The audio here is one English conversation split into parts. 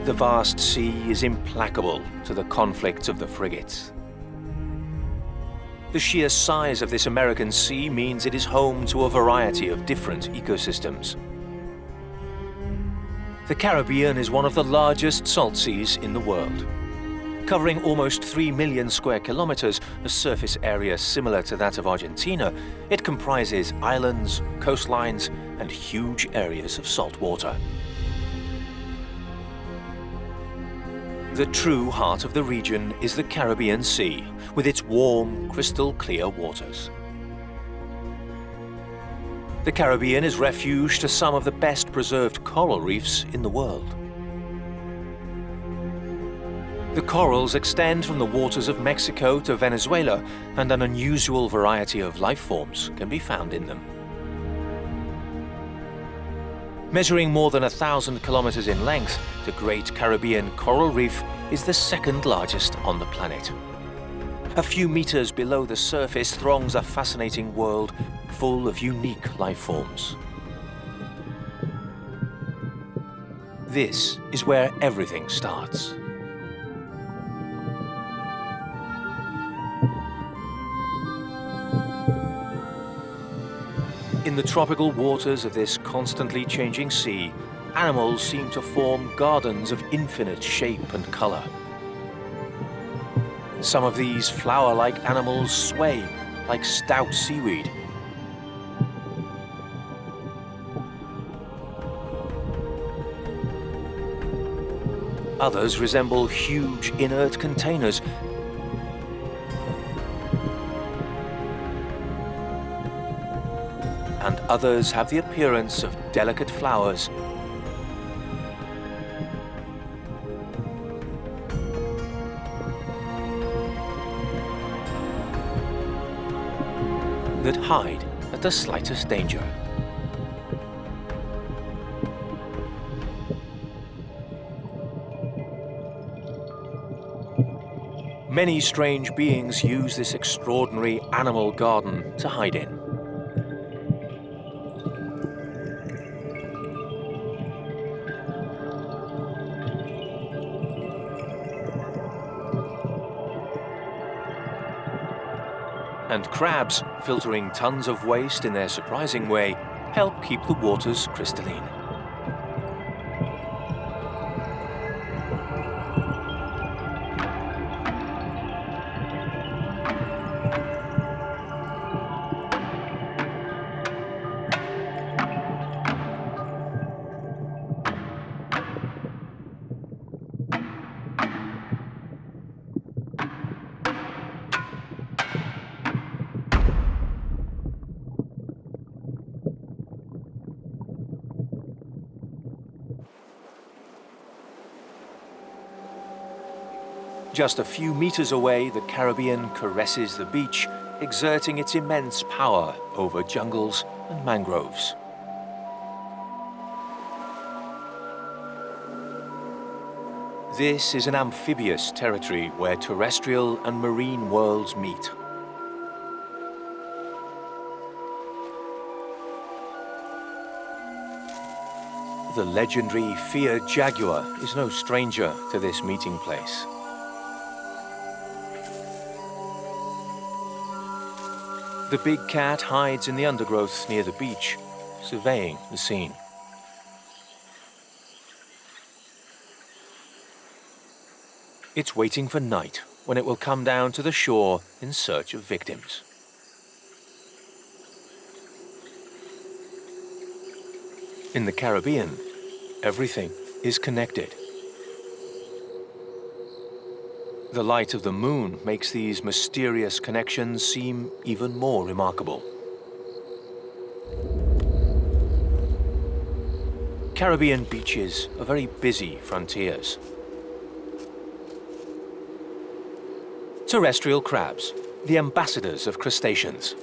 The vast sea is implacable to the conflicts of the frigates. The sheer size of this American sea means it is home to a variety of different ecosystems. The Caribbean is one of the largest salt seas in the world. Covering almost 3 million square kilometers, a surface area similar to that of Argentina, it comprises islands, coastlines, and huge areas of salt water. The true heart of the region is the Caribbean Sea, with its warm, crystal-clear waters. The Caribbean is refuge to some of the best preserved coral reefs in the world. The corals extend from the waters of Mexico to Venezuela, and an unusual variety of life forms can be found in them. Measuring more than 1,000 kilometers in length, the Great Caribbean Coral Reef is the second largest on the planet. A few meters below the surface throngs a fascinating world full of unique life forms. This is where everything starts. In the tropical waters of this constantly changing sea, animals seem to form gardens of infinite shape and color. Some of these flower-like animals sway like stout seaweed. Others resemble huge inert containers. And others have the appearance of delicate flowers. That hide at the slightest danger. Many strange beings use this extraordinary animal garden to hide in. And crabs, filtering tons of waste in their surprising way, help keep the waters crystalline. Just a few meters away, the Caribbean caresses the beach, exerting its immense power over jungles and mangroves. This is an amphibious territory where terrestrial and marine worlds meet. The legendary feared jaguar is no stranger to this meeting place. The big cat hides in the undergrowth near the beach, surveying the scene. It's waiting for night, when it will come down to the shore in search of victims. In the Caribbean, everything is connected. The light of the moon makes these mysterious connections seem even more remarkable. Caribbean beaches are very busy frontiers. Terrestrial crabs, the ambassadors of crustaceans.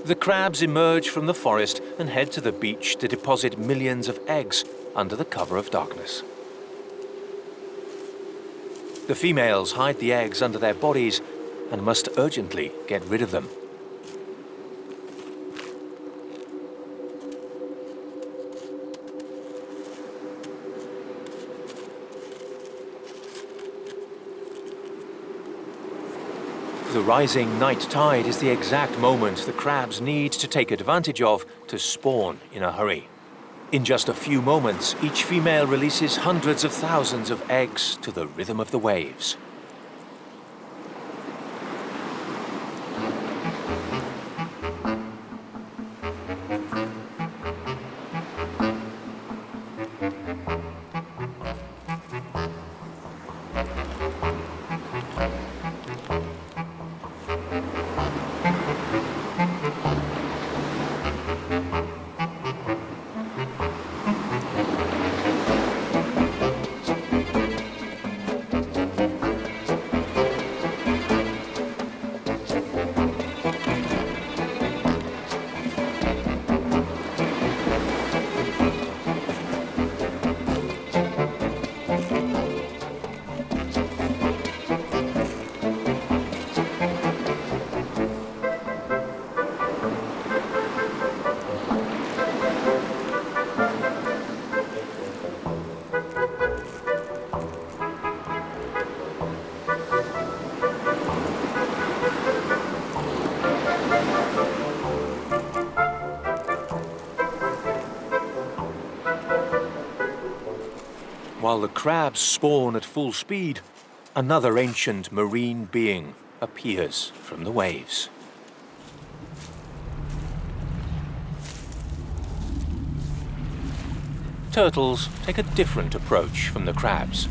The crabs emerge from the forest and head to the beach to deposit millions of eggs under the cover of darkness. The females hide the eggs under their bodies and must urgently get rid of them. The rising night tide is the exact moment the crabs need to take advantage of to spawn in a hurry. In just a few moments, each female releases hundreds of thousands of eggs to the rhythm of the waves. While the crabs spawn at full speed, another ancient marine being appears from the waves. Turtles take a different approach from the crabs.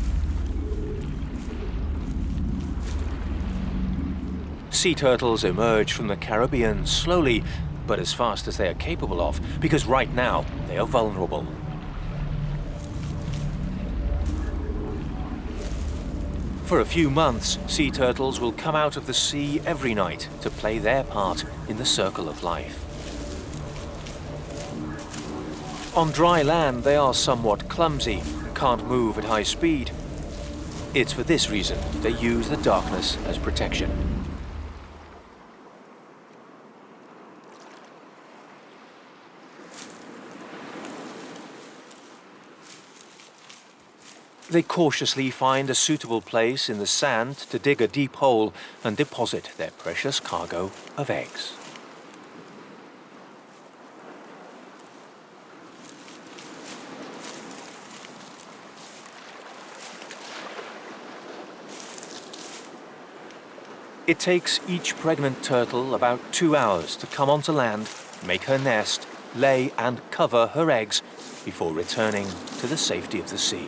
Sea turtles emerge from the Caribbean slowly, but as fast as they are capable of, because right now they are vulnerable. For a few months, sea turtles will come out of the sea every night to play their part in the circle of life. On dry land, they are somewhat clumsy, can't move at high speed. It's for this reason they use the darkness as protection. They cautiously find a suitable place in the sand to dig a deep hole and deposit their precious cargo of eggs. It takes each pregnant turtle about 2 hours to come onto land, make her nest, lay and cover her eggs before returning to the safety of the sea.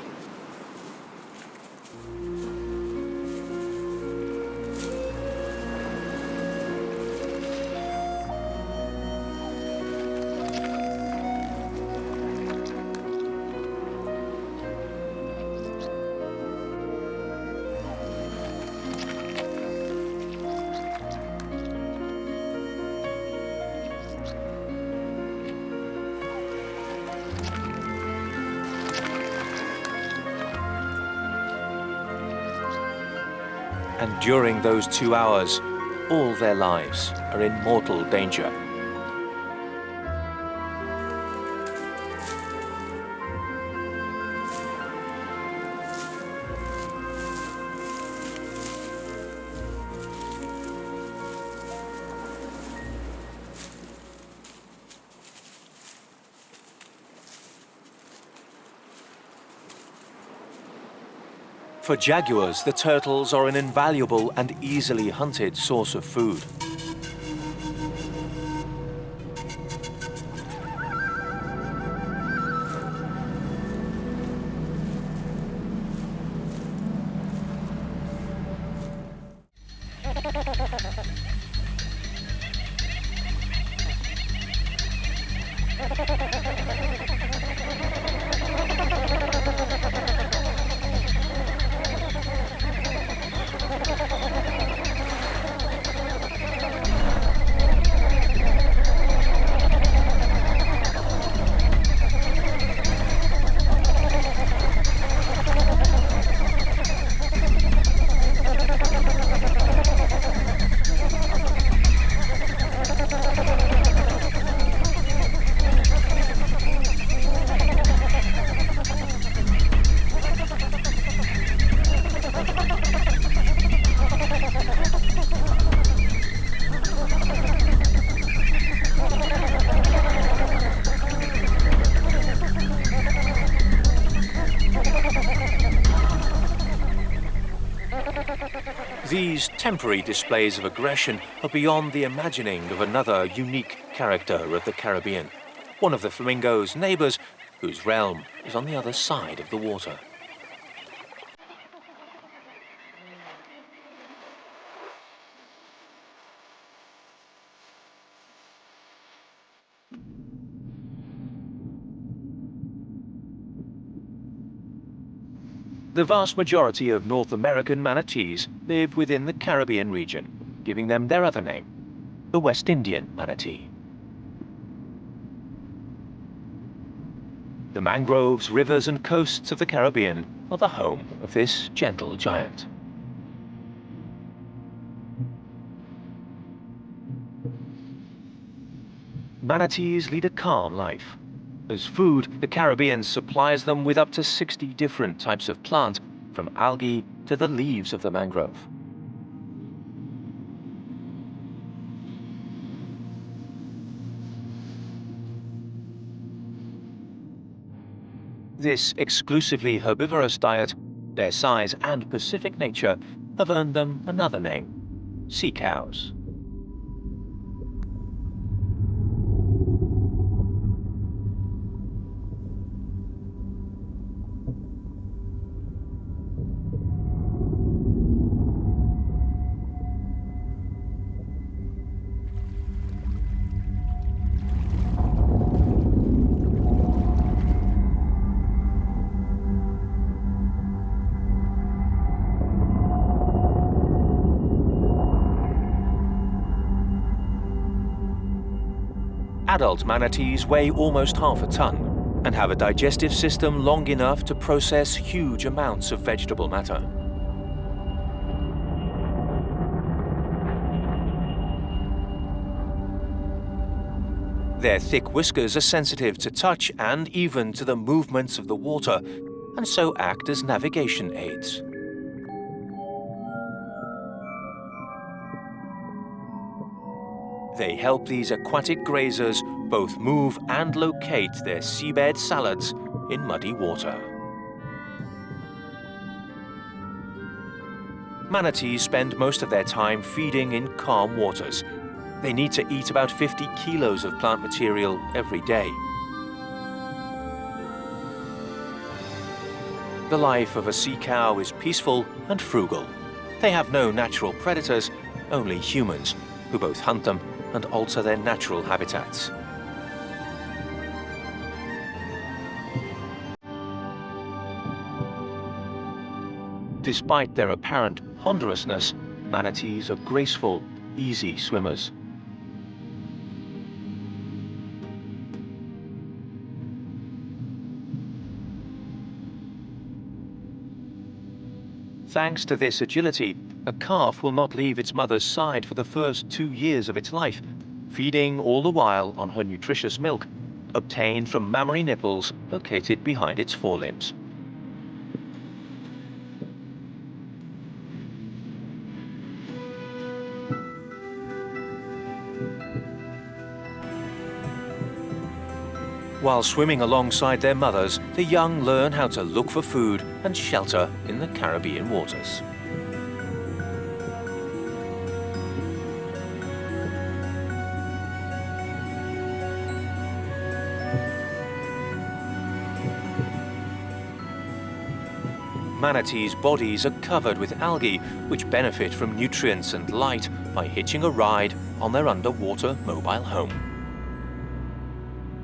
And during those 2 hours, all their lives are in mortal danger. For jaguars, the turtles are an invaluable and easily hunted source of food. These temporary displays of aggression are beyond the imagining of another unique character of the Caribbean, one of the flamingo's neighbors, whose realm is on the other side of the water. The vast majority of North American manatees live within the Caribbean region, giving them their other name, the West Indian manatee. The mangroves, rivers and coasts of the Caribbean are the home of this gentle giant. Manatees lead a calm life. As food, the Caribbean supplies them with up to 60 different types of plant, from algae to the leaves of the mangrove. This exclusively herbivorous diet, their size and pacific nature have earned them another name: sea cows. Adult manatees weigh almost half a ton and have a digestive system long enough to process huge amounts of vegetable matter. Their thick whiskers are sensitive to touch and even to the movements of the water, and so act as navigation aids. They help these aquatic grazers both move and locate their seabed salads in muddy water. Manatees spend most of their time feeding in calm waters. They need to eat about 50 kilos of plant material every day. The life of a sea cow is peaceful and frugal. They have no natural predators, only humans, who both hunt them and alter their natural habitats. Despite their apparent ponderousness, manatees are graceful, easy swimmers. Thanks to this agility, a calf will not leave its mother's side for the first 2 years of its life, feeding all the while on her nutritious milk, obtained from mammary nipples located behind its forelimbs. While swimming alongside their mothers, the young learn how to look for food and shelter in the Caribbean waters. Manatees' bodies are covered with algae, which benefit from nutrients and light by hitching a ride on their underwater mobile home.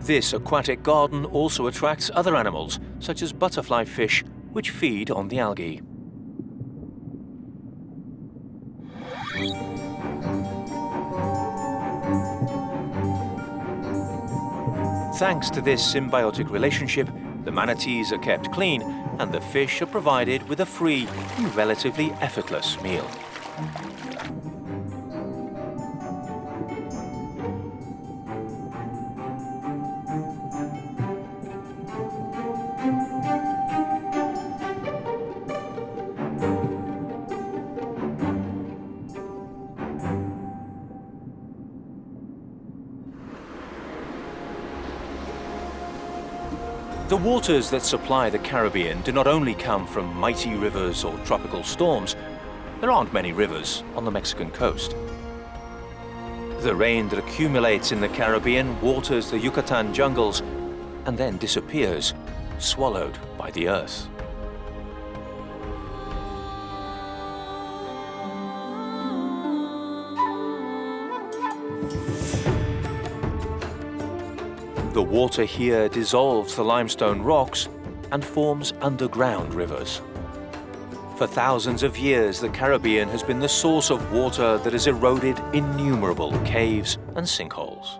This aquatic garden also attracts other animals, such as butterfly fish, which feed on the algae. Thanks to this symbiotic relationship, the manatees are kept clean and the fish are provided with a free and relatively effortless meal. The waters that supply the Caribbean do not only come from mighty rivers or tropical storms. There aren't many rivers on the Mexican coast. The rain that accumulates in the Caribbean waters the Yucatan jungles and then disappears, swallowed by the earth. The water here dissolves the limestone rocks and forms underground rivers. For thousands of years, the Caribbean has been the source of water that has eroded innumerable caves and sinkholes.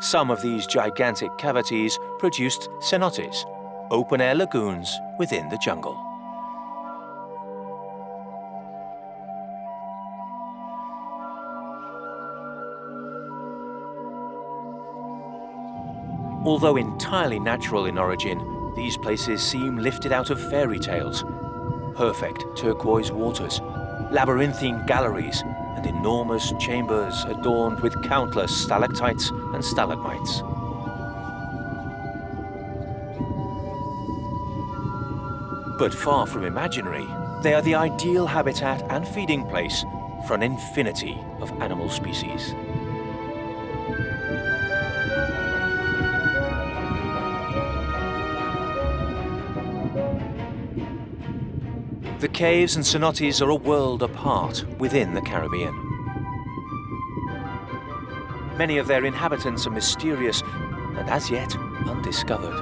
Some of these gigantic cavities produced cenotes, open-air lagoons within the jungle. Although entirely natural in origin, these places seem lifted out of fairy tales. Perfect turquoise waters, labyrinthine galleries, and enormous chambers adorned with countless stalactites and stalagmites. But far from imaginary, they are the ideal habitat and feeding place for an infinity of animal species. The caves and cenotes are a world apart within the Caribbean. Many of their inhabitants are mysterious and as yet undiscovered.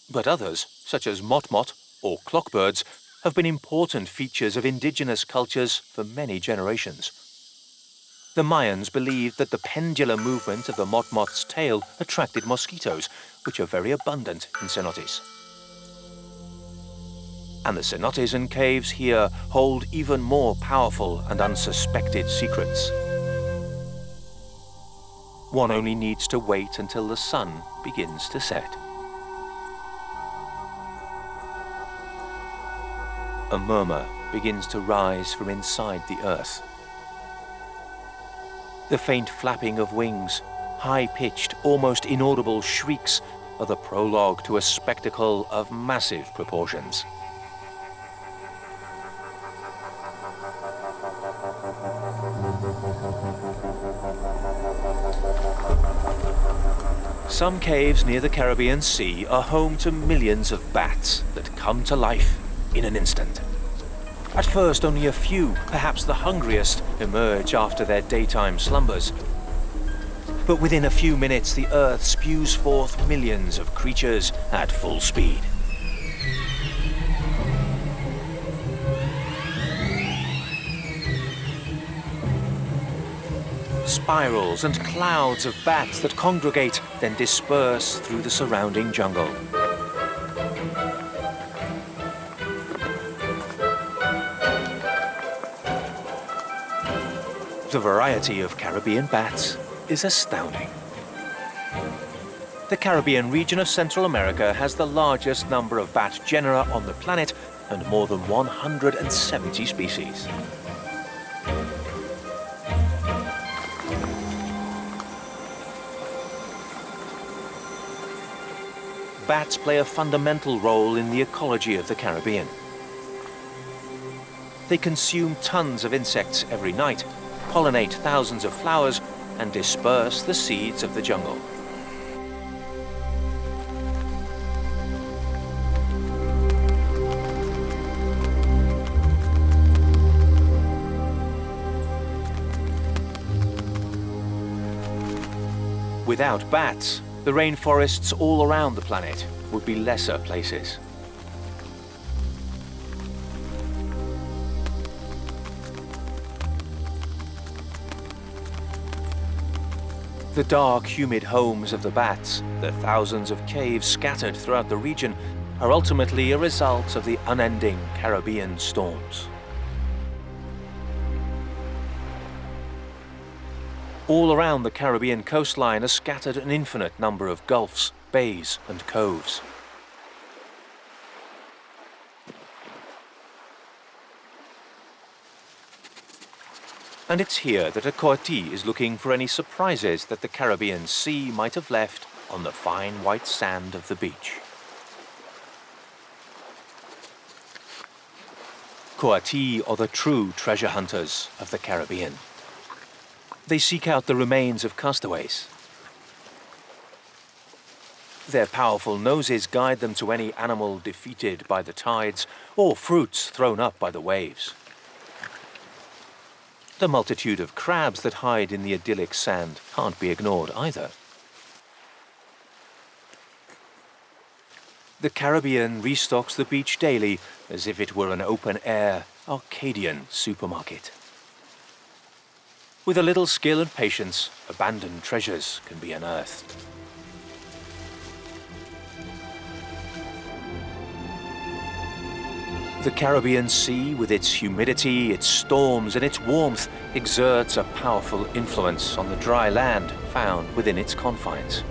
But others, such as motmot or clockbirds, have been important features of indigenous cultures for many generations. The Mayans believed that the pendular movement of the motmot's tail attracted mosquitoes, which are very abundant in cenotes. And the cenotes and caves here hold even more powerful and unsuspected secrets. One only needs to wait until the sun begins to set. A murmur begins to rise from inside the earth. The faint flapping of wings, high-pitched, almost inaudible shrieks are the prologue to a spectacle of massive proportions. Some caves near the Caribbean Sea are home to millions of bats that come to life in an instant. At first, only a few, perhaps the hungriest, emerge after their daytime slumbers. But within a few minutes, the earth spews forth millions of creatures at full speed. Spirals and clouds of bats that congregate, then disperse through the surrounding jungle. The variety of Caribbean bats is astounding. The Caribbean region of Central America has the largest number of bat genera on the planet and more than 170 species. Bats play a fundamental role in the ecology of the Caribbean. They consume tons of insects every night, pollinate thousands of flowers, and disperse the seeds of the jungle. Without bats, the rainforests all around the planet would be lesser places. The dark, humid homes of the bats, the thousands of caves scattered throughout the region, are ultimately a result of the unending Caribbean storms. All around the Caribbean coastline are scattered an infinite number of gulfs, bays, and coves. And it's here that a coati is looking for any surprises that the Caribbean Sea might have left on the fine white sand of the beach. Coati are the true treasure hunters of the Caribbean. They seek out the remains of castaways. Their powerful noses guide them to any animal defeated by the tides or fruits thrown up by the waves. The multitude of crabs that hide in the idyllic sand can't be ignored either. The Caribbean restocks the beach daily as if it were an open-air, Arcadian supermarket. With a little skill and patience, abandoned treasures can be unearthed. The Caribbean Sea, with its humidity, its storms, and its warmth, exerts a powerful influence on the dry land found within its confines.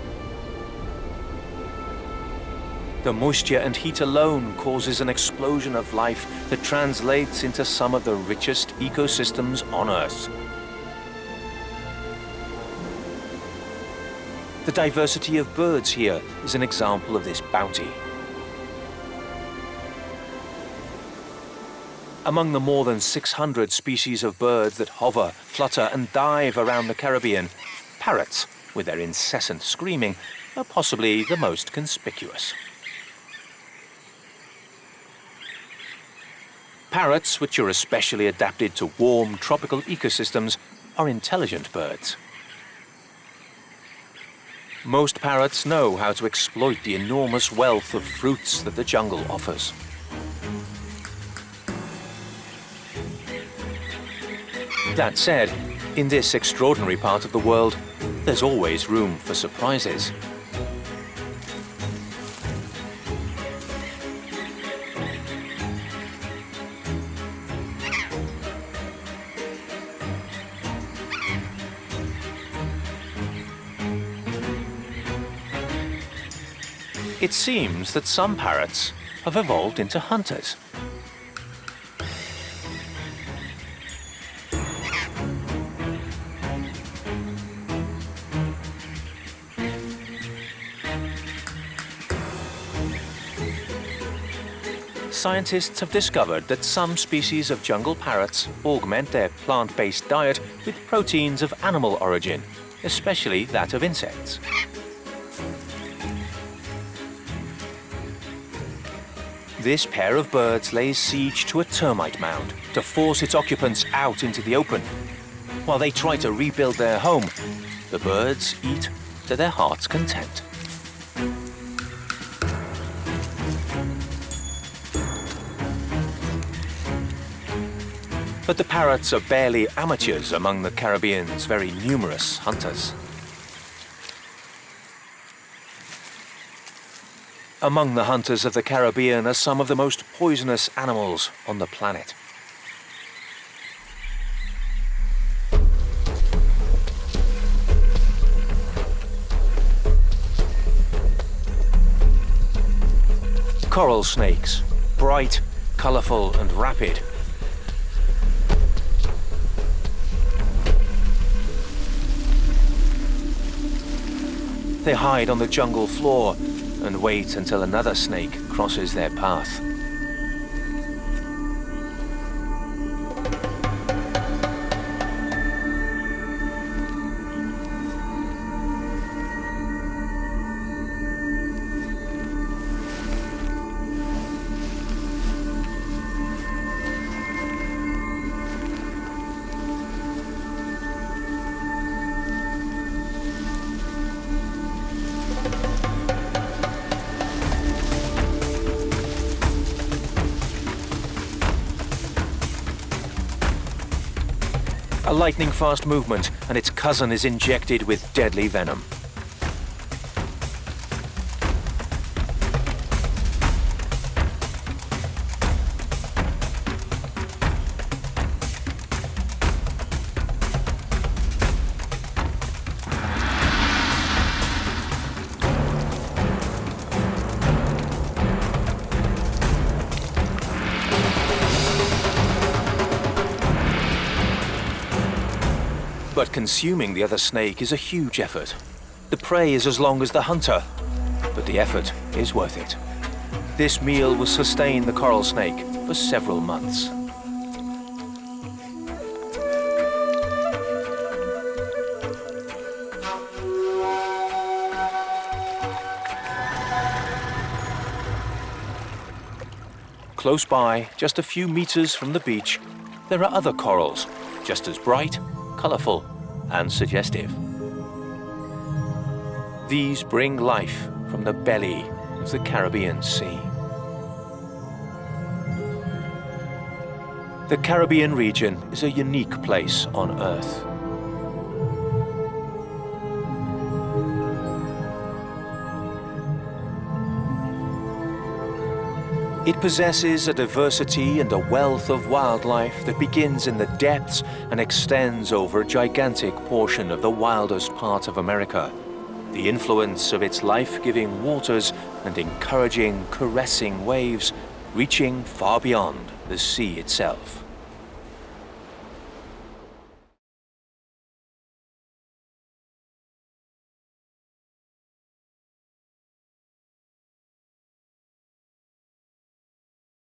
The moisture and heat alone causes an explosion of life that translates into some of the richest ecosystems on Earth. The diversity of birds here is an example of this bounty. Among the more than 600 species of birds that hover, flutter and dive around the Caribbean, parrots, with their incessant screaming, are possibly the most conspicuous. Parrots, which are especially adapted to warm tropical ecosystems, are intelligent birds. Most parrots know how to exploit the enormous wealth of fruits that the jungle offers. That said, in this extraordinary part of the world, there's always room for surprises. It seems that some parrots have evolved into hunters. Scientists have discovered that some species of jungle parrots augment their plant-based diet with proteins of animal origin, especially that of insects. This pair of birds lays siege to a termite mound to force its occupants out into the open. While they try to rebuild their home, the birds eat to their heart's content. But the parrots are barely amateurs among the Caribbean's very numerous hunters. Among the hunters of the Caribbean are some of the most poisonous animals on the planet. Coral snakes, bright, colorful and rapid. They hide on the jungle floor and wait until another snake crosses their path. A lightning-fast movement, and its cousin is injected with deadly venom. But consuming the other snake is a huge effort. The prey is as long as the hunter, but the effort is worth it. This meal will sustain the coral snake for several months. Close by, just a few meters from the beach, there are other corals, just as bright, colorful, and suggestive. These bring life from the belly of the Caribbean Sea. The Caribbean region is a unique place on Earth. It possesses a diversity and a wealth of wildlife that begins in the depths and extends over a gigantic portion of the wildest part of America. The influence of its life-giving waters and encouraging, caressing waves reaching far beyond the sea itself.